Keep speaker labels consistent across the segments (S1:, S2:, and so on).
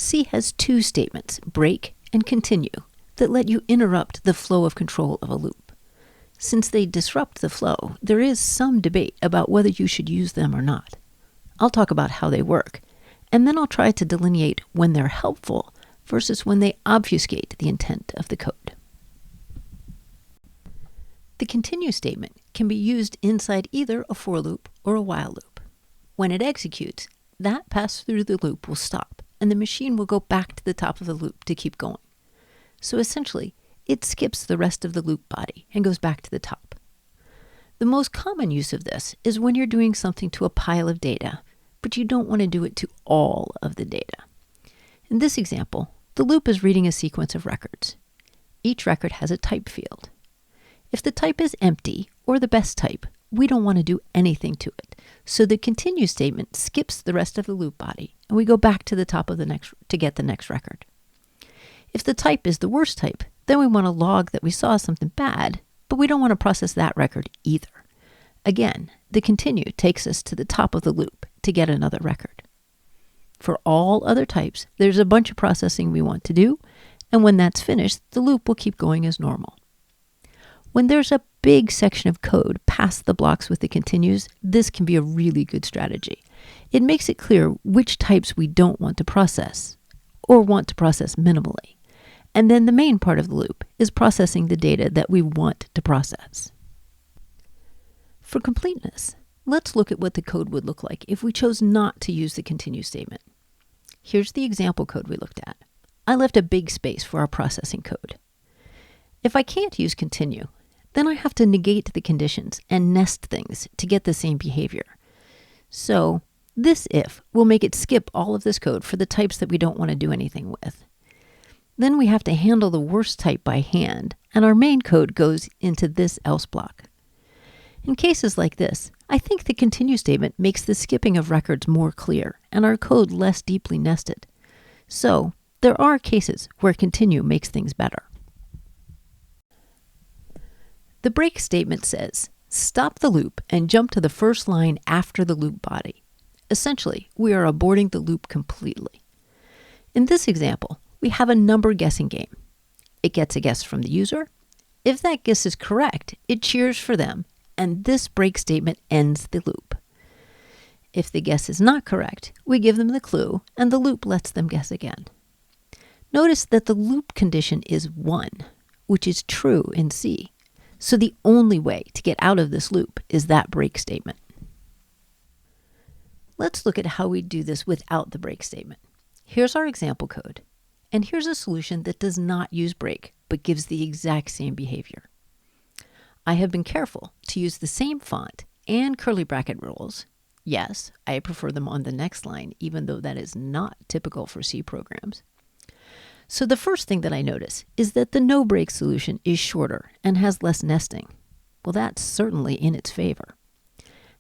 S1: C has two statements, break and continue, that let you interrupt the flow of control of a loop. Since they disrupt the flow, there is some debate about whether you should use them or not. I'll talk about how they work, and then I'll try to delineate when they're helpful versus when they obfuscate the intent of the code. The continue statement can be used inside either a for loop or a while loop. When it executes, that pass through the loop will stop, and the machine will go back to the top of the loop to keep going. So essentially, it skips the rest of the loop body and goes back to the top. The most common use of this is when you're doing something to a pile of data, but you don't want to do it to all of the data. In this example, the loop is reading a sequence of records. Each record has a type field. If the type is empty, or the best type, we don't want to do anything to it. So the continue statement skips the rest of the loop body, and we go back to the top of the next to get the next record. If the type is the worst type, then we want to log that we saw something bad, but we don't want to process that record either. Again, the continue takes us to the top of the loop to get another record. For all other types, there's a bunch of processing we want to do, and when that's finished, the loop will keep going as normal. When there's a big section of code past the blocks with the continues, this can be a really good strategy. It makes it clear which types we don't want to process, or want to process minimally. And then the main part of the loop is processing the data that we want to process. For completeness, let's look at what the code would look like if we chose not to use the continue statement. Here's the example code we looked at. I left a big space for our processing code. If I can't use continue, then I have to negate the conditions and nest things to get the same behavior. So this if will make it skip all of this code for the types that we don't want to do anything with. Then we have to handle the worst type by hand, and our main code goes into this else block. In cases like this, I think the continue statement makes the skipping of records more clear and our code less deeply nested. So there are cases where continue makes things better. The break statement says, stop the loop and jump to the first line after the loop body. Essentially, we are aborting the loop completely. In this example, we have a number guessing game. It gets a guess from the user. If that guess is correct, it cheers for them, and this break statement ends the loop. If the guess is not correct, we give them the clue, and the loop lets them guess again. Notice that the loop condition is 1, which is true in C. So the only way to get out of this loop is that break statement. Let's look at how we do this without the break statement. Here's our example code. And here's a solution that does not use break, but gives the exact same behavior. I have been careful to use the same font and curly bracket rules. Yes, I prefer them on the next line, even though that is not typical for C programs. So the first thing that I notice is that the no break solution is shorter and has less nesting. Well, that's certainly in its favor.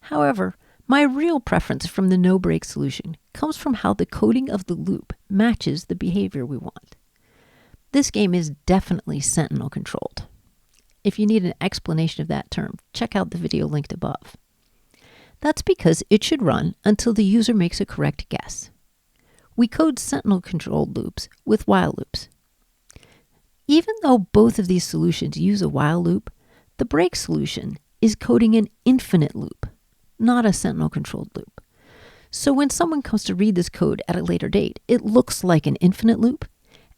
S1: However, my real preference from the no break solution comes from how the coding of the loop matches the behavior we want. This game is definitely sentinel controlled. If you need an explanation of that term, check out the video linked above. That's because it should run until the user makes a correct guess. We code sentinel controlled loops with while loops. Even though both of these solutions use a while loop, the break solution is coding an infinite loop, not a sentinel controlled loop. So when someone comes to read this code at a later date, it looks like an infinite loop,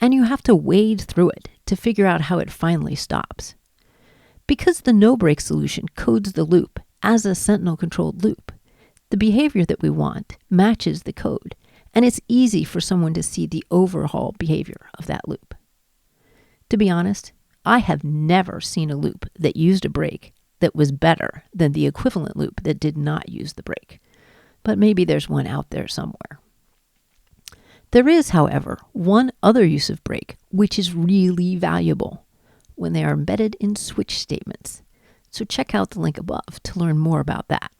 S1: and you have to wade through it to figure out how it finally stops. Because the no break solution codes the loop as a sentinel controlled loop, the behavior that we want matches the code, and it's easy for someone to see the overall behavior of that loop. To be honest, I have never seen a loop that used a break that was better than the equivalent loop that did not use the break. But maybe there's one out there somewhere. There is, however, one other use of break which is really valuable when they are embedded in switch statements. So check out the link above to learn more about that.